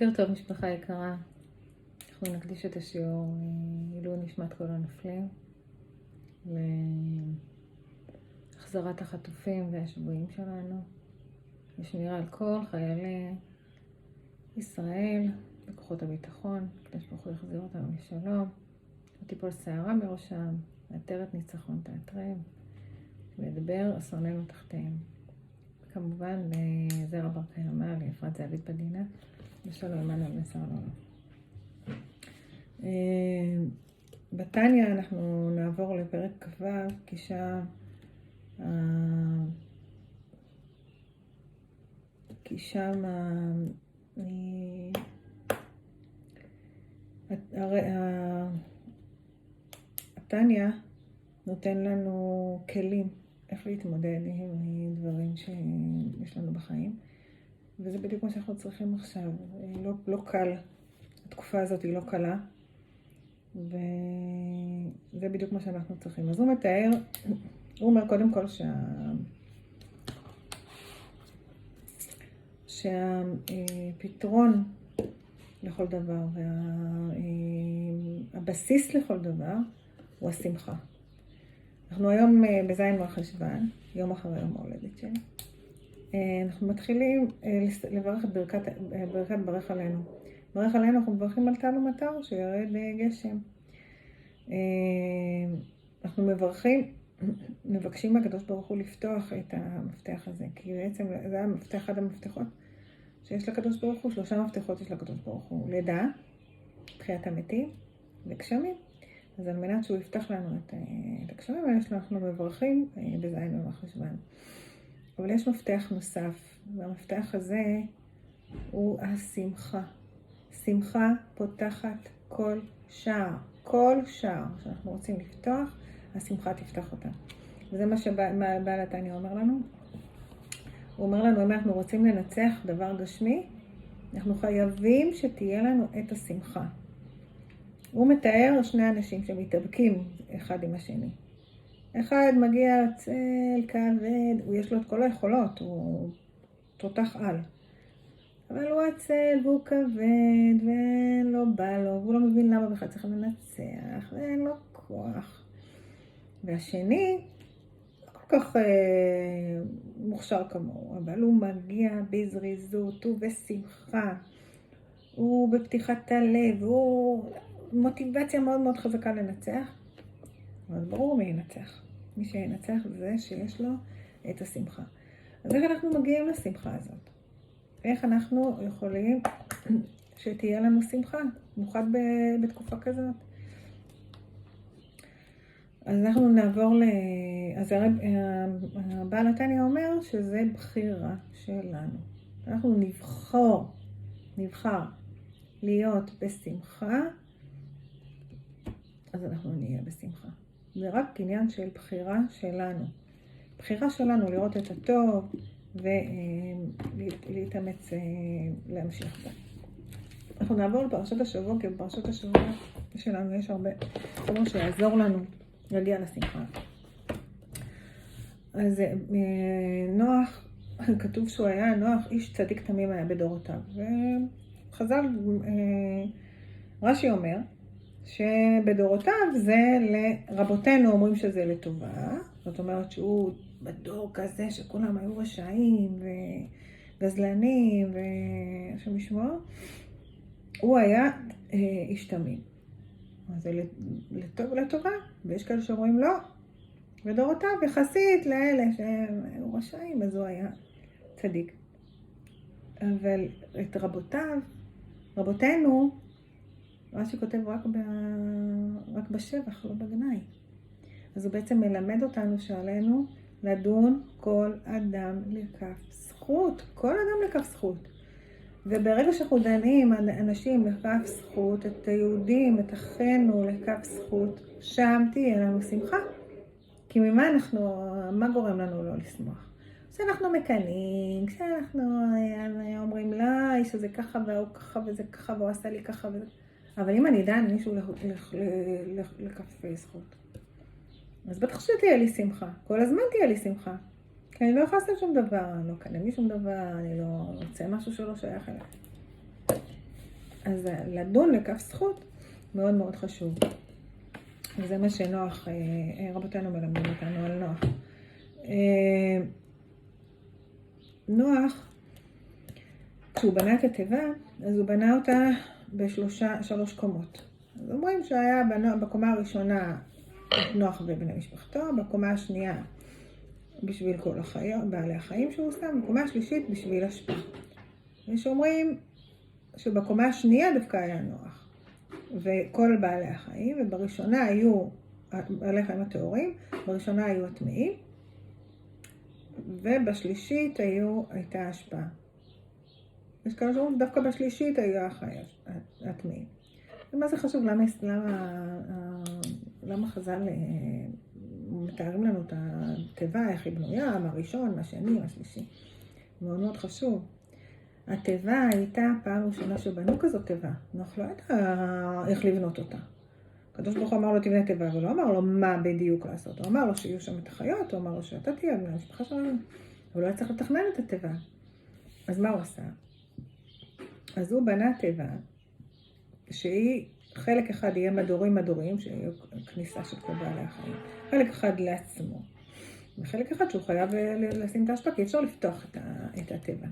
בוקר טוב משפחה יקרה, אנחנו נקדיש את השיעור לעילוי נשמת כל הנופלים, להחזרת החטופים והשבויים שלנו, לשמירה על כל חיילי ישראל וכוחות הביטחון, הקדוש ברוך הוא יחזיר אותנו לשלום, ותיפול שערה מראשם, ועטרת ניצחון תעטרם, וידבר אסוננו תחתיהם. כמובן לזרע בר כהנא, לאפרת זהבית בדינה, ושלום עמנו ונסר לנו. בתניא אנחנו נעבור לפרק כ"ו, כי שם התניא נותן לנו כלים איך להתמודד עם דברים שיש לנו בחיים, וזה בדיוק מה שאנחנו צריכים עכשיו. לא קל, התקופה הזאת היא לא קלה, וזה בדיוק מה שאנחנו צריכים. אז הוא מתאר, הוא אומר קודם כל שהפתרון לכל דבר והבסיס לכל דבר הוא השמחה. אנחנו היום בזין מרחשוון, יום אחרי יום ההולדת שלי. אנחנו מתחילים לברך את ברכת ברך עלינו. ברך עלינו אנחנו מברכים על טל ומטר שירד גשם. אנחנו מבקשים מהקדוש ברוך הוא לפתוח את המפתח הזה, כי בעצם זה המפתח, אחד המפתחות שיש לקדוש ברוך הוא, 3 מפתחות יש לקדוש ברוך הוא, לידה, תחיית המתים וגשמים. אז על מנת שהוא יפתח לנו את הגשמים האלה, אנחנו מברכים בזין במרחשוון. אבל יש מפתח נוסף, והמפתח הזה הוא השמחה. שמחה פותחת כל שער. כל שער שאנחנו רוצים לפתוח, השמחה תפתח אותה. וזה מה שבעל התניא אומר לנו. הוא אומר לנו, אם אנחנו רוצים לנצח דבר גשמי, אנחנו חייבים שתהיה לנו את השמחה. הוא מתאר 2 אנשים שמתאבקים אחד עם השני. אחד מגיע צל, כבד, יש לו את כל היכולות, הוא תותח על. אבל הוא עצל והוא כבד ולא בא לו, והוא לא מבין למה בכלל צריך לנצח, ואין לו כוח. והשני, לא כל כך מוכשר כמוהו, אבל הוא מגיע בזריזות ובשמחה, הוא בפתיחת הלב, הוא מוטיבציה מאוד מאוד חזקה לנצח. אבל ברור מי ינצח. מי שינצח זה שיש לו את השמחה. אז איך אנחנו מגיעים לשמחה הזאת? איך אנחנו יכולים שתהיה לנו שמחה, במיוחד בתקופה כזאת? אז אנחנו נעבור אז הבעל התניא אומר שזה בחירה שלנו. אנחנו נבחר להיות בשמחה, אז אנחנו נהיה בשמחה. זה רק עניין של בחירה שלנו. בחירה שלנו לראות את הטוב ולהתאמץ להמשיך בה. אנחנו נעבור לפרשת השבוע, כי בפרשת השבוע שלנו יש הרבה חומר שיעזור לנו להגיע לשמחה. אז נוח, כתוב שהוא היה נוח, איש צדיק תמים היה בדורותיו. וחז"ל, רש"י אומר, שבדורותיו זה לרבותינו אומרים שזה לטובה, זאת אומרת שהוא בדור כזה שכולם היו רשעים וגזלנים והשם ישמור, הוא היה איש תמים. אז זה לטוב ולטובה, ויש כאלה שאומרים לא, בדורותיו יחסית לאלה שהם היו רשעים, אז הוא היה צדיק. אבל את רבותינו, רש"י כותב רק בשבח, לא בגנאי. אז הוא בעצם מלמד אותנו שעלינו לדון כל אדם לכף זכות. כל אדם לכף זכות. וברגע שאנחנו דנים אנשים לכף זכות, את היהודים, את אחינו לכף זכות, שם תהיה לנו שמחה. כי מה גורם לנו לא לשמוח? כשאנחנו מקנאים, כשאנחנו אומרים לה, איש הזה ככה והוא ככה וזה ככה והוא עשה לי ככה וזה. אבל אם אני דן מישהו לכף זכות, אז בטח שתהיה לי שמחה. כל הזמן תהיה לי שמחה. כי אני לא יכולה לעשות שום דבר, אני לא קנה לי שום דבר, אני לא רוצה משהו שלא שייך אליי. אז לדון לכף זכות מאוד מאוד חשוב. וזה מה שנוח, רבותינו מלמדים אותנו על נוח. נוח, כשהוא בנה את התיבה, אז הוא בנה אותה בשלוש קומות. אז אומרים שהיה בקומה הראשונה את נוח ובני משפחתו, בקומה השנייה בשביל כל בעלי החיים שהוא שם, בקומה השלישית בשביל השפעה. יש אומרים שבקומה השנייה דווקא היה נוח וכל בעלי החיים, ובראשונה היו בעלי החיים הטהורים, בראשונה היו הטמאים, ובשלישית הייתה השפעה. יש כאלה שאומרים, דווקא בשלישית היו החיים הטמאים. ומה זה חשוב? למה חז"ל מתארים לנו את התיבה, איך היא בנויה, מה ראשון, מה שני, מה שלישי? מאוד מאוד חשוב. התיבה הייתה פעם ראשונה שבנו כזאת תיבה. נוח לא ידע איך לבנות אותה. הקדוש ברוך הוא אמר לו תבנה תיבה, אבל לא אמר לו מה בדיוק לעשות. הוא אמר לו שיהיו שם את החיות, הוא אמר לו שאתה תהיה בני המשפחה שלנו. אבל לא היה צריך לתכנן את התיבה. אז מה הוא עשה? אז הוא בנה תיבה, שהיא חלק אחד יהיה מדורים, שיהיו כניסה של כל בעלי החיים. חלק אחד לעצמו. וחלק אחד שהוא חייב לשים את ההשפעה, כי אפשר לפתוח את התיבה.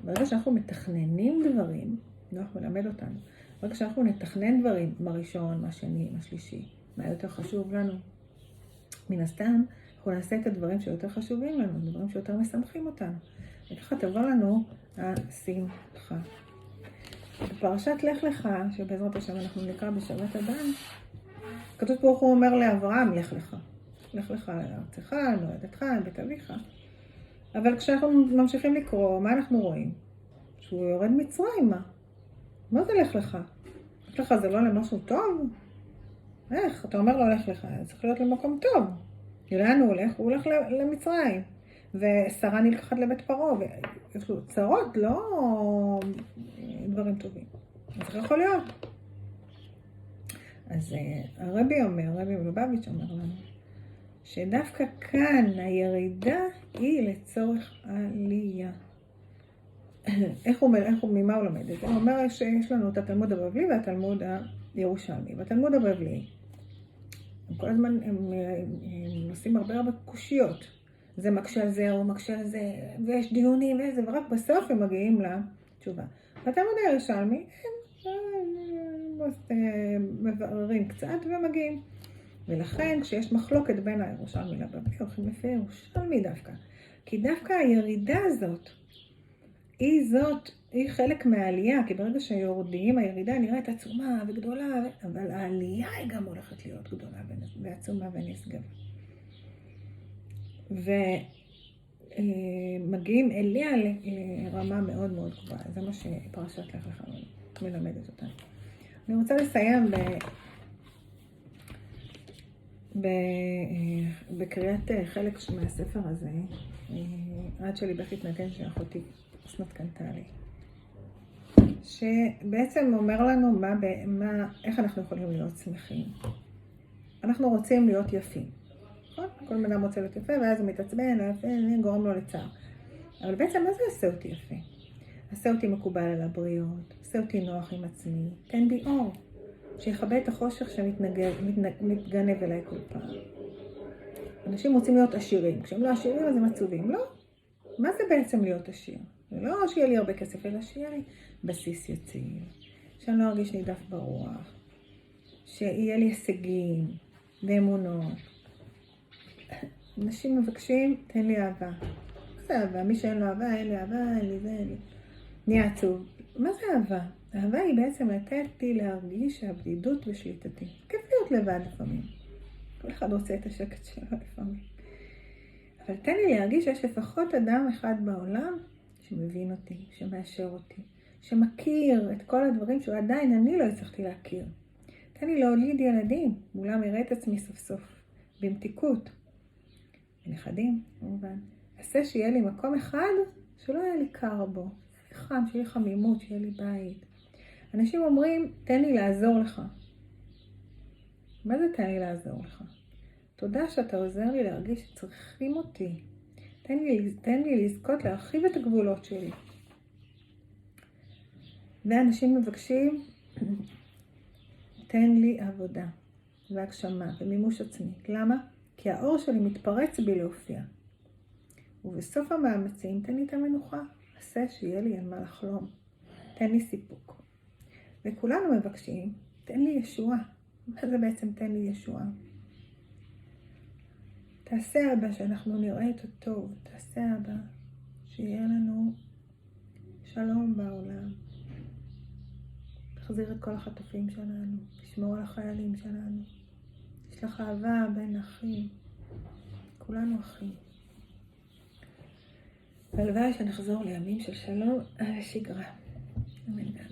ברגע שאנחנו מתכננים דברים, נוח מלמד אותנו, ברגע שאנחנו נתכנן דברים, מה ראשון, מה שני, מה שלישי, מה יותר חשוב לנו, מן הסתם, אנחנו נעשה את הדברים שיותר חשובים לנו, דברים שיותר משמחים אותנו. וככה תבוא לנו השמחה. בפרשת לך לך, שבעזרת השם אנחנו נקרא בשבת הבאה, כתוב ברוך הוא אומר לאברהם, לך לך. לך לך לארצך, למולדתך, לבית אביך. אבל כשאנחנו ממשיכים לקרוא, מה אנחנו רואים? שהוא יורד מצרימה. מה זה לך לך? לך לך זה לא למשהו טוב? איך? אתה אומר לו לך לך, זה צריך להיות למקום טוב. לאן הוא הולך? הוא הולך למצרים. ושרה נלקחת לבית פרעה, ויש לו צרות, לא דברים טובים. אז זה יכול להיות. אז הרבי מלובביץ' אומר לנו, שדווקא כאן הירידה היא לצורך עלייה. ממה הוא לומד את זה? הוא אומר שיש לנו את התלמוד הבבלי והתלמוד הירושלמי. בתלמוד הבבלי, הם כל הזמן הם עושים הרבה קושיות. זה מקשה על זה, או מקשה על זה, ויש דיונים וזה, ורק בסוף הם מגיעים לתשובה. בתלמוד הירושלמי, הם מבררים קצת ומגיעים. ולכן, כשיש מחלוקת בין הירושלמי לבבלי, הולכים לפי הירושלמי דווקא. כי דווקא הירידה הזאת, היא חלק מהעלייה, כי ברגע שיורדים, הירידה נראית עצומה וגדולה, אבל העלייה היא גם הולכת להיות גדולה ועצומה ונשגבה. ומגיעים אליה לרמה מאוד מאוד גבוהה. זה מה שפרשת לך לך מלמדת אותנו. אני רוצה לסיים בקריאת חלק מהספר הזה, עד שליבך התנגן שאחותי אסנת קנתה לי, שבעצם אומר לנו איך אנחנו יכולים להיות שמחים. אנחנו רוצים להיות יפים. כל בן אדם רוצה להיות יפה, ואז הוא מתעצבן, גורם לו לצער. אבל בעצם מה זה עשה אותי יפה? עשה אותי מקובל על הבריות, עשה אותי נוח עם עצמי, תן בי אור, שיכבה את החושך שמתגנב אליי כל פעם. אנשים רוצים להיות עשירים, כשהם לא עשירים אז הם עצובים, לא? מה זה בעצם להיות עשיר? זה לא שיהיה לי הרבה כסף, אלא שיהיה לי בסיס יציב, שאני לא ארגיש נידף ברוח, שיהיה לי הישגים ואמונות. אנשים מבקשים, תן לי אהבה. מה זה אהבה? מי שאין לו אהבה, אין לי אהבה, אין לי זה, אין לי. נהיה עצוב. מה זה אהבה? אהבה היא בעצם לתת לי להרגיש שהבדידות ושליטתי. כיף להיות לבד לפעמים. כל אחד רוצה את השקט שלו לפעמים. אבל תן לי להרגיש שיש לפחות אדם אחד בעולם שמבין אותי, שמאשר אותי, שמכיר את כל הדברים שעדיין אני לא הצלחתי להכיר. תן לי להוליד ילדים, מולם אראה את עצמי סוף סוף, במתיקות. ונכדים, כמובן. עשה שיהיה לי מקום אחד שלא יהיה לי קר בו. חם, שיהיה לי חמימות, שיהיה לי בית. אנשים אומרים, תן לי לעזור לך. מה זה תן לי לעזור לך? תודה שאתה עוזר לי להרגיש שצריכים אותי. תן לי לזכות להרחיב את הגבולות שלי. ואנשים מבקשים, תן לי עבודה והגשמה ומימוש עצמי. למה? כי האור שלי מתפרץ בי להופיע. ובסוף המאמצים, תן לי את המנוחה. עשה שיהיה לי על מה לחלום. תן לי סיפוק. וכולנו מבקשים, תן לי ישועה. מה זה בעצם תן לי ישועה? תעשה אבא שאנחנו נראה את הטוב. תעשה אבא שיהיה לנו שלום בעולם. תחזיר את כל החטופים שלנו. תשמור על החיילים שלנו. יש לך אהבה בין אחים. כולנו אחים. והלוואי שנחזור לימים של שלום על השגרה. אמן.